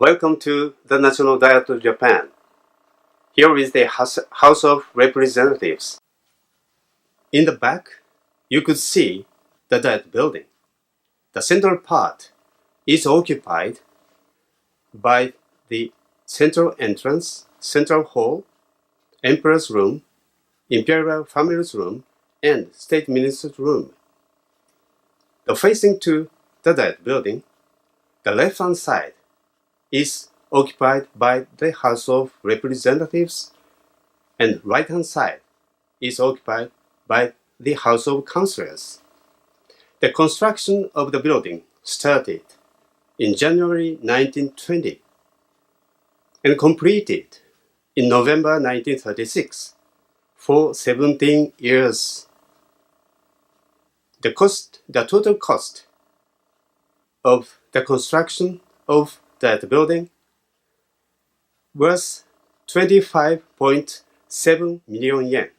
Welcome to the National Diet of Japan. Here is the House of Representatives. In the back, you could see the Diet building. The central part is occupied by the central entrance, central hall, Emperor's room, Imperial Family's room, and State Minister's room. Facing to the Diet building, the left-hand side is occupied by the House of Representatives, and right-hand side is occupied by the House of Councillors. The construction of the building started in January 1920 and completed in November 1936 for 17 years. The total cost of the construction of that building was 25.7 million yen.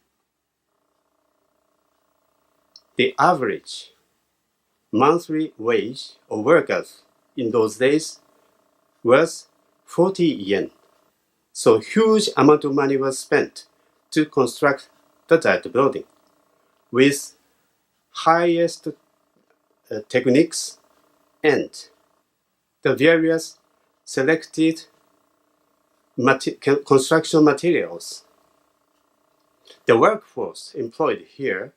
The average monthly wage of workers in those days was 40 yen. So huge amount of money was spent to construct that building with highest techniques and the various selected construction materials. The workforce employed here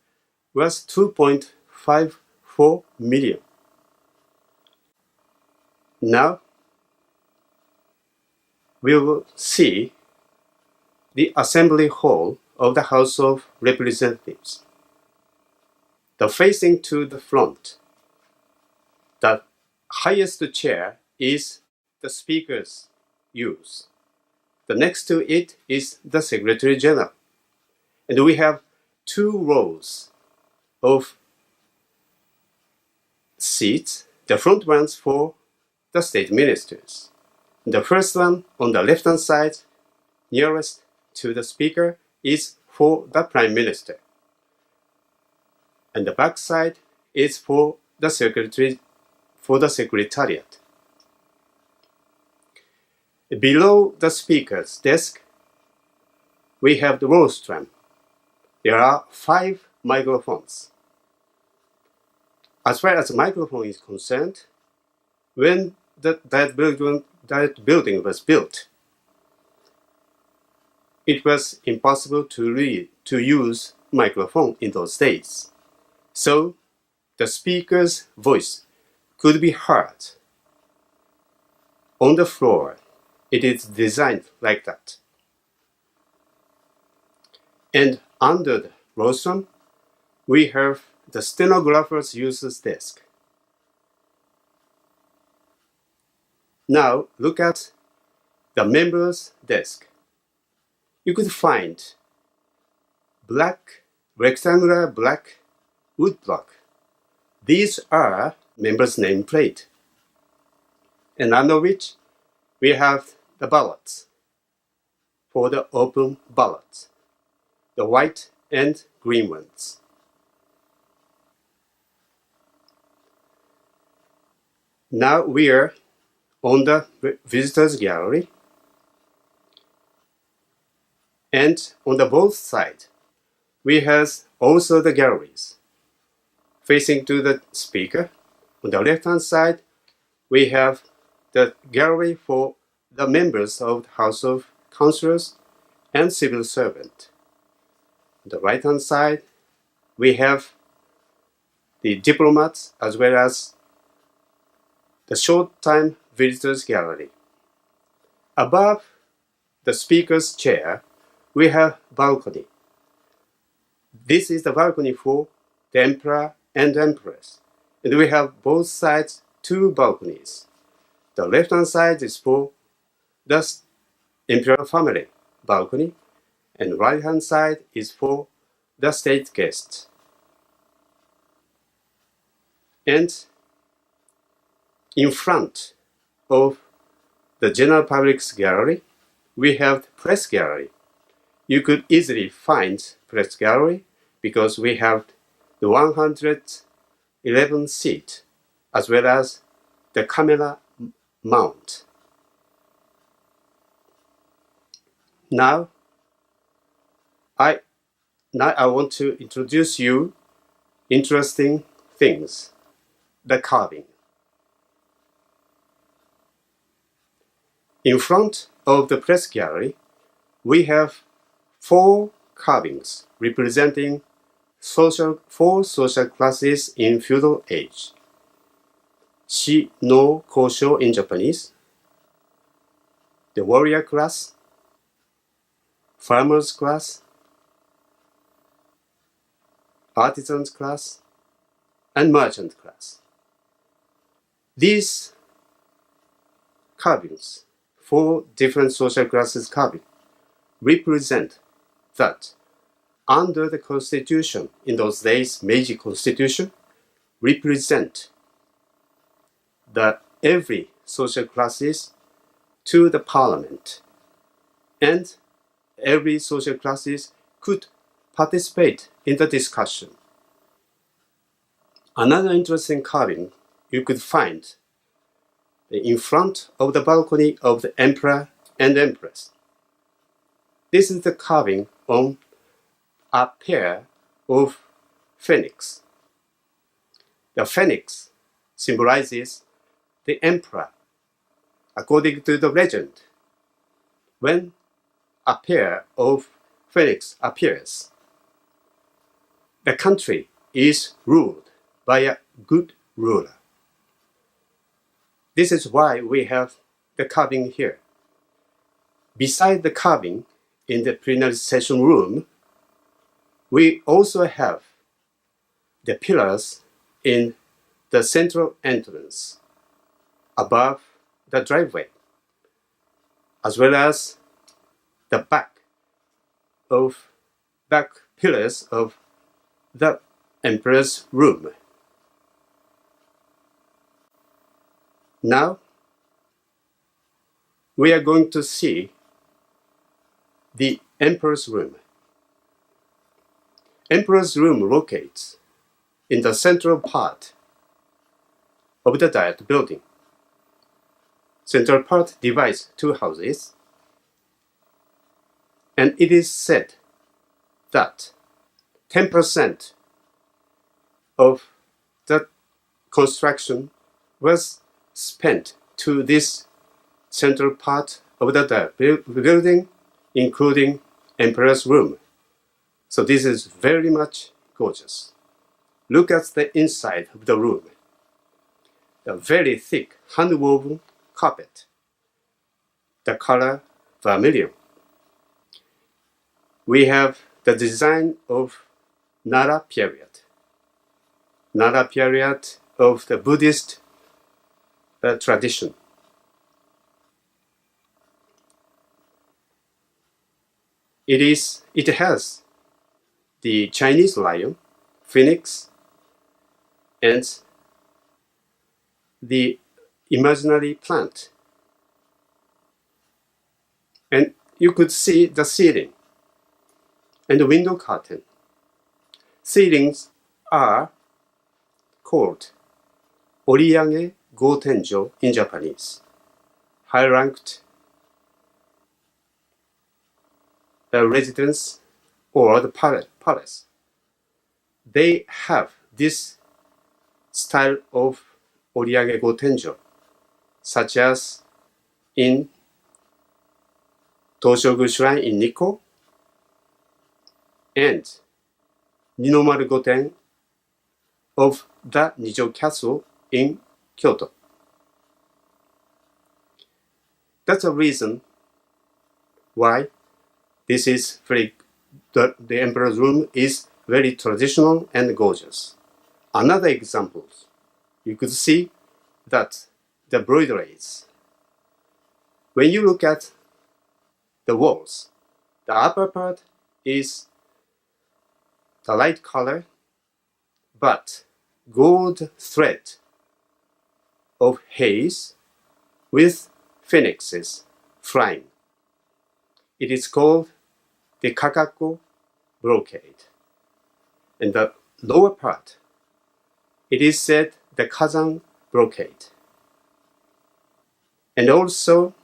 was 2.54 million. Now, we will see the assembly hall of the House of Representatives. Facing to the front, the highest chair is the Speaker's use. The next to it is the Secretary General. And we have two rows of seats, the front ones for the state ministers. The first one on the left-hand side, nearest to the Speaker, is for the Prime Minister. And the back side is for the Secretariat. Below the Speaker's desk, we have the rostrum. There are 5 microphones. As far as the microphone is concerned, when that building was built, it was impossible to use microphone in those days. So the Speaker's voice could be heard on the floor. It is designed like that. And under the rostrum, we have the stenographer's user's desk. Now look at the member's desk. You could find rectangular black wood block. These are members' nameplate. And under which we have the ballots for the open ballots, the white and green ones. Now we are on the visitors gallery, and on the both sides we have also the galleries. Facing to the Speaker, on the left-hand side, we have the gallery for the members of the House of Councillors and civil servant. On the right-hand side, we have the diplomats as well as the short-time visitors gallery. Above the Speaker's chair, we have balcony. This is the balcony for the Emperor and Empress. And we have both sides 2 balconies. The left-hand side is for the Imperial Family balcony, and right-hand side is for the state guests. And in front of the general public's gallery, we have the press gallery. You could easily find press gallery because we have the 111 seat as well as the camera mount. Now I want to introduce you interesting things, the carving. In front of the press gallery, we have 4 carvings representing four social classes in feudal age. Shi no Kosho in Japanese, the warrior class, farmers class, artisans class, and merchant class. These carvings, 4 different social classes carving, represent that under the constitution, in those days, Meiji Constitution, represent the every social classes to the parliament, and every social classes could participate in the discussion. Another interesting carving you could find in front of the balcony of the emperor and empress. This is the carving on a pair of phoenix. The phoenix symbolizes the emperor. According to the legend, when a pair of phoenix appears, the country is ruled by a good ruler. This is why we have the carving here. Beside the carving in the plenary session room, we also have the pillars in the central entrance above the driveway, as well as the back pillars of the emperor's room. Now, we are going to see the emperor's room. Emperor's room locates in the central part of the Diet building. Central part divides 2 houses, and it is said that 10% of the construction was spent to this central part of the building, including emperor's room. So this is very much gorgeous. Look at the inside of the room. A very thick hand-woven carpet, the color vermilion. We have the design of Nara period of the Buddhist tradition. It has the Chinese lion, phoenix, and the imaginary plant. And you could see the ceiling and the window curtain. Ceilings are called Oriyange Gotenjo in Japanese, high-ranked residence or the palace. They have this style of Oriyange Gotenjo, such as in Toshogu Shrine in Nikko and Ninomaru Goten of the Nijo Castle in Kyoto. That's a reason why this is the emperor's room is very traditional and gorgeous. Another example, you could see that the broideries. When you look at the walls, the upper part is the light color, but gold thread of haze with phoenixes flying. It is called the kakako brocade. And the lower part, it is said the kazan brocade. And also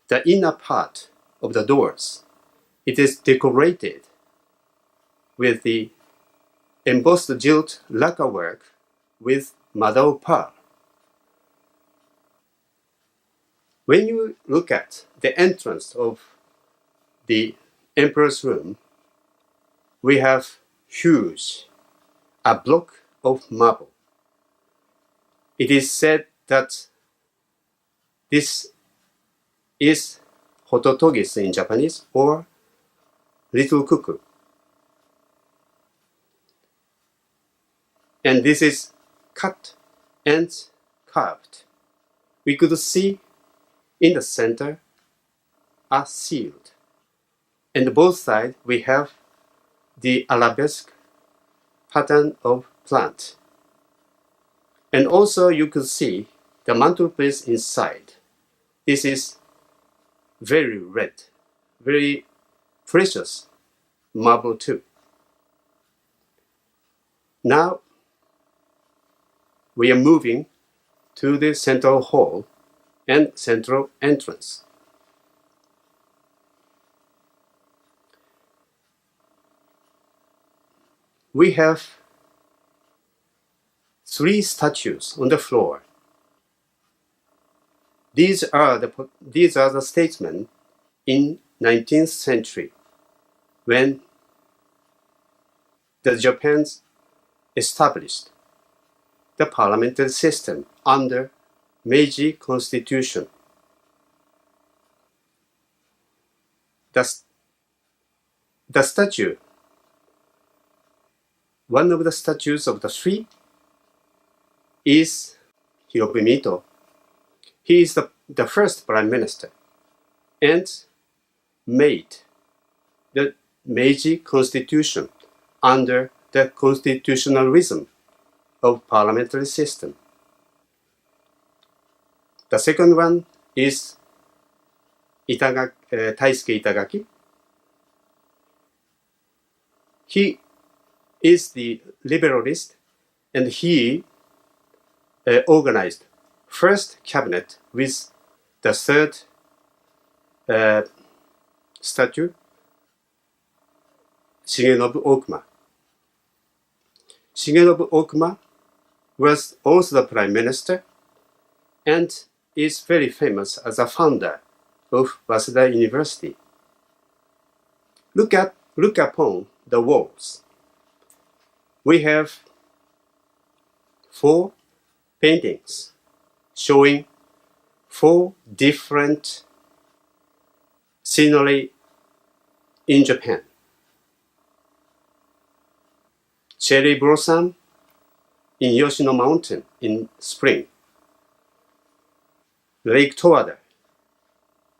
the inner part of the doors. It is decorated with the embossed gilt lacquerwork with mother of pearl. When you look at the entrance of the emperor's room, we have huge, a block of marble. It is said that this is hototogis in Japanese, or little cuckoo. And this is cut and carved. We could see in the center a shield. And both sides we have the arabesque pattern of plant. And also you could see the mantelpiece inside. This is very red, very precious marble too. Now we are moving to the central hall and central entrance. We have 3 statues on the floor. These are the statesmen in 19th century when the Japan established the parliamentary system under Meiji Constitution. The statue, one of the statues of the 3 is Hirobumi. He is the first prime minister and made the Meiji Constitution under the constitutionalism of parliamentary system. The second one is Taisuke Itagaki. He is the liberalist, and he organized first cabinet with the third statue, Shigenobu Okuma. Shigenobu Okuma was also the prime minister and is very famous as a founder of Waseda University. Look upon the walls. We have 4 paintings showing 4 different scenery in Japan. Cherry blossom in Yoshino Mountain in spring. Lake Towada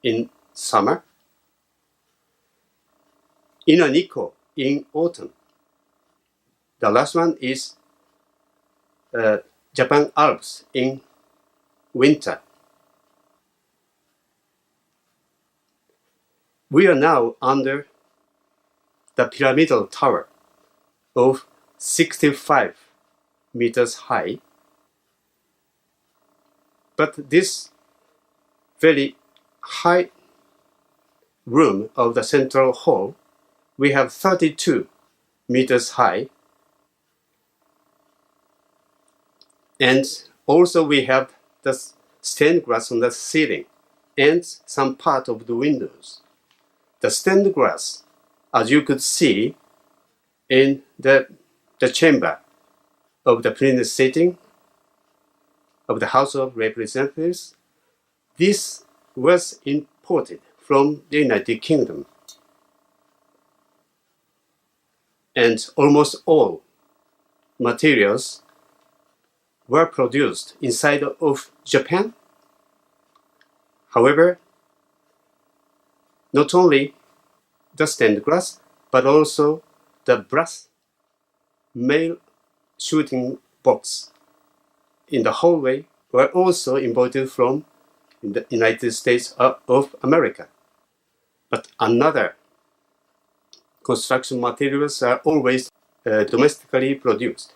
in summer. Inaniko in autumn. The last one is Japan Alps in winter. We are now under the pyramidal tower of 65 meters high. But this very high room of the central hall, we have 32 meters high. And also we have the stained glass on the ceiling and some part of the windows. The stained glass, as you could see in the chamber of the plenary sitting of the House of Representatives, this was imported from the United Kingdom. And almost all materials were produced inside of Japan. However, not only the stained glass, but also the brass mail shooting box in the hallway were also imported from the United States of America. But another construction materials are always domestically produced.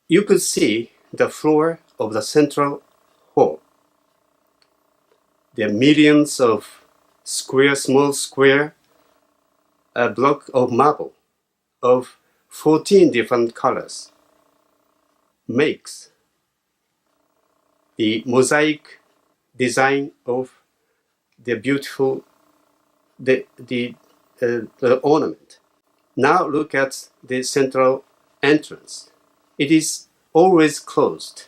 You could see the floor of the central hall. There are millions of small square block of marble of 14 different colors makes the mosaic design of the beautiful the ornament. Now look at the central entrance. It is always closed.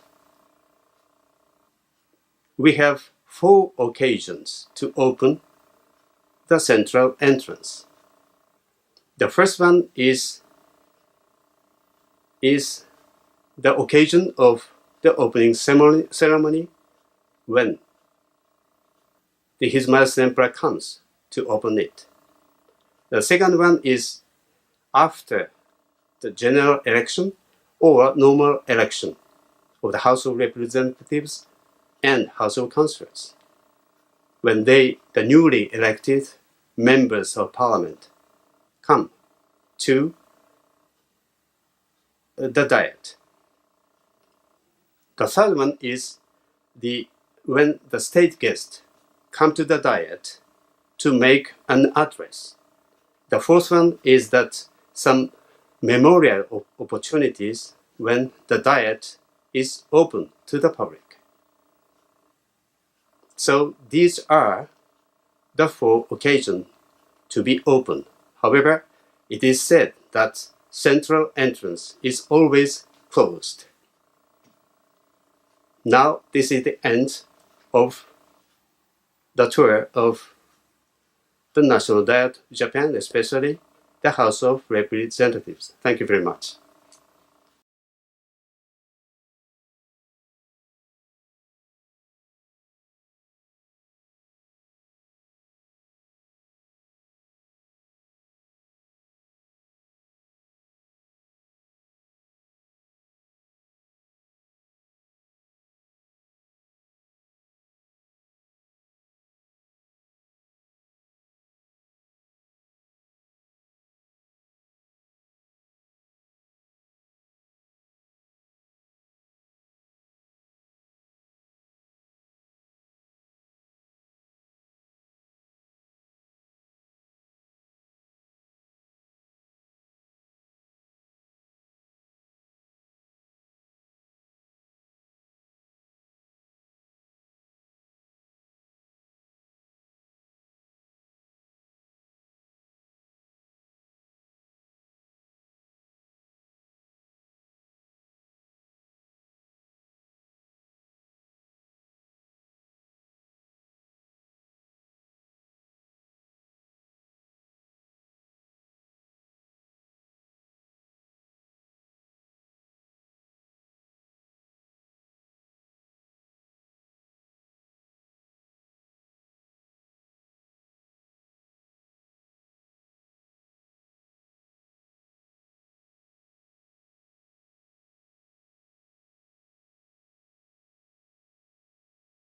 We have 4 occasions to open the central entrance. The first one is the occasion of the opening ceremony when His Majesty Emperor comes to open it. The second one is after the general election or normal election of the House of Representatives and House of Councillors, when the newly elected members of Parliament come to the Diet. The third one is when the state guests come to the Diet to make an address. The fourth one is that some memorial opportunities when the Diet is open to the public. So these are the 4 occasions to be open. However, it is said that central entrance is always closed. Now this is the end of the tour of the National Diet of Japan, especially the House of Representatives. Thank you very much.